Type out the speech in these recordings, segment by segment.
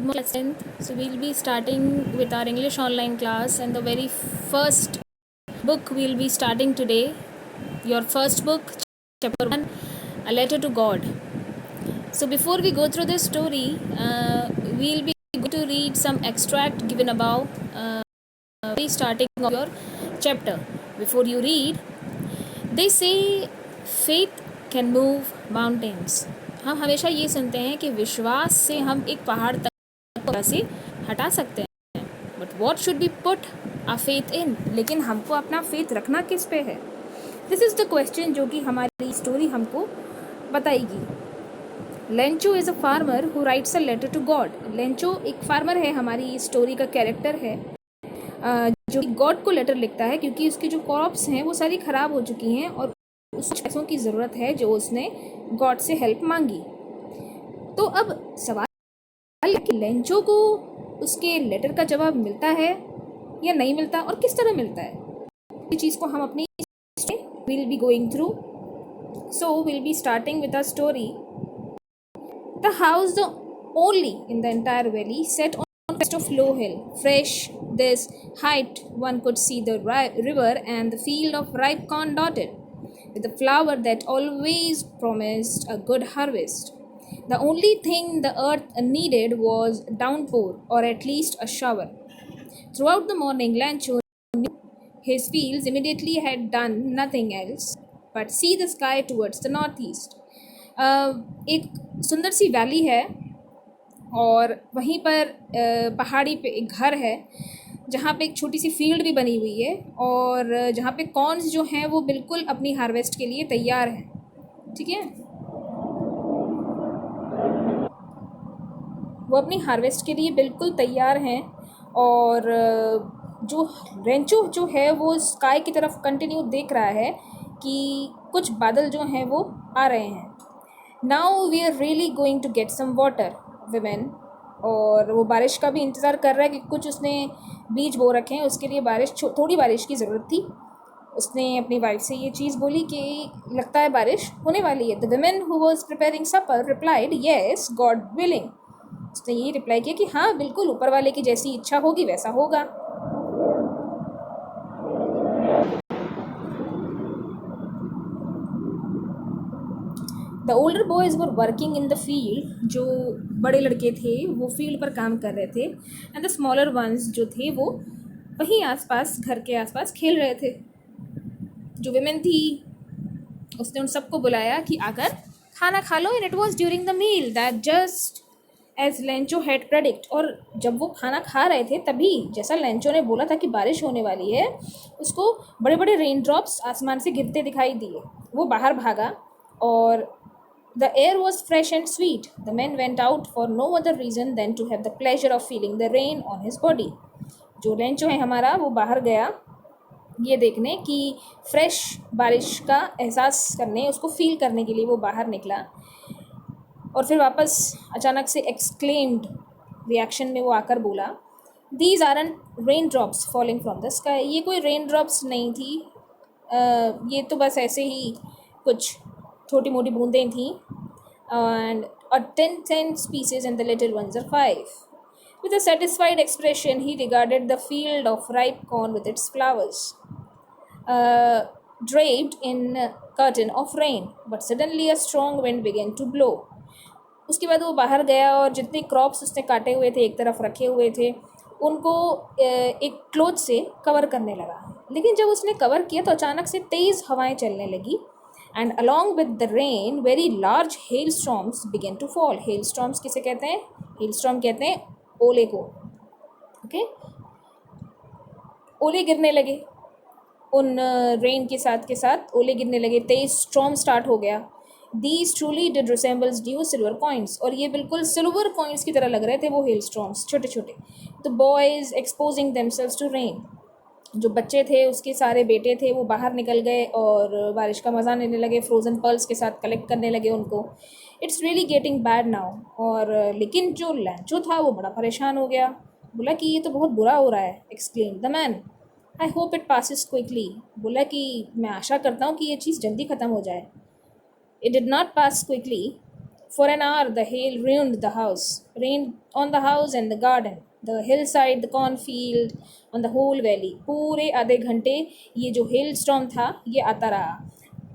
Good morning, lesson. So we'll be starting with our English online class, and the very first book we'll be starting today. Your first book, chapter 1, A Letter to God. So before we go through this story, we'll be going to read some extract given above, starting of your chapter. Before you read, they say faith can move mountains. हम हमेशा ये सुनते हैं कि विश्वास से हम एक पहाड़ तक से हटा सकते हैं, but what should be put a faith in, लेकिन हमको अपना फेथ रखना किस पे है? दिस इज़ द क्वेश्चन जो कि हमारी स्टोरी हमको बताएगी। Lencho is a farmer who writes a letter to God. Lencho एक फार्मर है, हमारी स्टोरी का कैरेक्टर है, जो गॉड को लेटर लिखता है क्योंकि उसकी जो क्रॉप्स हैं वो सारी ख़राब हो चुकी हैं और उसको पैसों की ज़रूरत है जो उसने गॉड से हेल्प मांगी। तो अब सवाल है कि लेंचो को उसके लेटर का जवाब मिलता है या नहीं मिलता, और किस तरह मिलता है। इस चीज़ को हम अपनी will be going through. So will be starting with a story. The house the only in the entire valley set on crest of low hill. Fresh this height one could see the river and the field of ripe corn dotted with a flower that always promised a good harvest. The only thing the earth needed was a downpour, or at least a shower. Throughout the morning, Lancho knew his fields immediately had done nothing else but see the sky towards the northeast. एक सुंदर सी valley है और वहीं पर पहाड़ी पे एक घर है जहाँ पे एक छोटी सी फील्ड भी बनी हुई है और जहाँ पे कॉर्न्स जो हैं वो बिल्कुल अपनी हार्वेस्ट के लिए तैयार हैं। ठीक है, वो अपनी हार्वेस्ट के लिए बिल्कुल तैयार हैं। और जो रेंचो जो है वो स्काई की तरफ कंटिन्यू देख रहा है कि कुछ बादल जो हैं वो आ रहे हैं। Now we are really going to get some water women. और वो बारिश का भी इंतज़ार कर रहा है कि कुछ उसने बीज बो रखे हैं, उसके लिए थोड़ी बारिश की ज़रूरत थी। उसने अपनी वाइफ से ये चीज़ बोली कि लगता है बारिश होने वाली है। The women who was preparing supper replied yes God willing. उसने ये रिप्लाई किया कि हाँ बिल्कुल, ऊपर वाले की जैसी इच्छा होगी वैसा होगा। The older boys were working in the field. जो बड़े लड़के थे वो फील्ड पर काम कर रहे थे, एंड द स्मॉलर वंस जो थे वो वहीं आसपास, घर के आसपास खेल रहे थे। जो विमेन थी उसने उन सबको बुलाया कि आकर खाना खा लो, and it was during the meal that just as Lencho had predict. और जब वो खाना खा रहे थे तभी, जैसा लेंचो ने बोला था कि बारिश होने वाली है, उसको बड़े बड़े रेन ड्रॉप्स आसमान से गिरते दिखाई दिए। वो बाहर भागा और the air was fresh and sweet. The man went out for no other reason than to have the pleasure of feeling the rain on his body. जो लेंचो है हमारा वो बाहर गया ये देखने कि फ्रेश बारिश का एहसास करने, उसको फील करने के लिए वो बाहर निकला। और फिर वापस अचानक से एक्सक्लेम्ड रिएक्शन में वो आकर बोला, these are an rain drops falling from the sky. ये कोई रेन ड्रॉप्स नहीं थी, ये तो बस ऐसे ही कुछ छोटी मोटी बूंदें थीं। And 10 pieces and the little ones are 5. With a satisfied expression, he regarded the field of ripe corn with its flowers, draped in a curtain of rain. But suddenly a strong wind began to blow. उसके बाद वो बाहर गया और जितने crops उसने काटे हुए थे, एक तरफ रखे हुए थे, उनको एक क्लोथ से कवर करने लगा। लेकिन जब उसने कवर किया तो अचानक से तेज़ हवाएं चलने लगी, and along with the rain very large hailstorms began to fall. hailstorms किसे कहते हैं? hailstorm कहते हैं ओले को। ओके, ओले गिरने लगे, उन रेन के साथ ओले गिरने लगे, तेज स्टॉर्म स्टार्ट हो गया। These truly did resemble dew silver coins, और ये बिल्कुल सिल्वर कॉइन्स की तरह लग रहे थे वो hailstorms, छोटे छोटे। The boys exposing themselves to rain. जो बच्चे थे उसके सारे बेटे थे वो बाहर निकल गए और बारिश का मज़ा लेने लगे, फ्रोज़न पर्ल्स के साथ कलेक्ट करने लगे उनको। It's really getting bad now. और लेकिन जो लैंचो था वो बड़ा परेशान हो गया, बोला कि ये तो बहुत बुरा हो रहा है। Exclaim the man, I hope it passes quickly. बोला कि मैं आशा करता हूँ कि ये चीज़ जल्दी ख़त्म हो जाए। It did not pass quickly For an hour, the hail rained on the house and the garden, the hillside, the cornfield, on the whole valley. पूरे आधे घंटे ये जो हेल स्टॉर्म था ये आता रहा,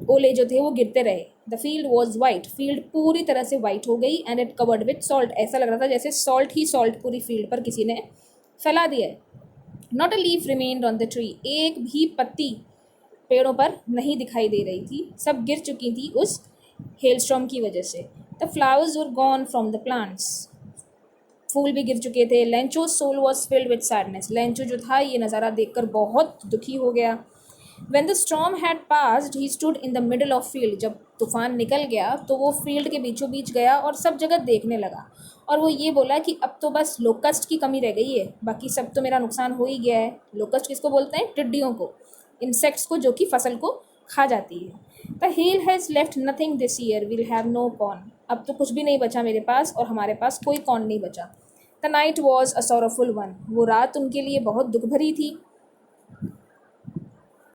ओले जो थे वो गिरते रहे. The field was white, field पूरी तरह से वाइट हो गई. And it covered with salt, ऐसा लग रहा था जैसे सॉल्ट ही सॉल्ट पूरी फील्ड पर किसी ने फैला दिया है. Not a leaf remained on the tree, एक भी पत्ती पेड़ों पर नहीं दिखाई दे रही थी, सब गिर चुकी थी उस हेलस्टॉर्म की वजह से. The flowers were gone from the plants, फूल भी गिर चुके थे. Lencho soul was filled with sadness, Lencho जो था ये नज़ारा देखकर बहुत दुखी हो गया. When the storm had passed, he stood in the middle of field. जब तूफान निकल गया तो वो फील्ड के बीचों बीच गया और सब जगह देखने लगा. और वो ये बोला कि अब तो बस लोकस्ट की कमी रह गई है, बाकी सब तो मेरा नुकसान हो ही गया है. लोकस्ट किसको बोलते हैं? टिड्डियों को, इंसेक्ट्स को जो कि फसल को खा जाती है. The hail has left nothing this year, we'll have no corn. अब तो कुछ भी नहीं बचा मेरे पास और हमारे पास कोई कॉर्न नहीं बचा. The night was a sorrowful one, वो रात उनके लिए बहुत दुख भरी थी.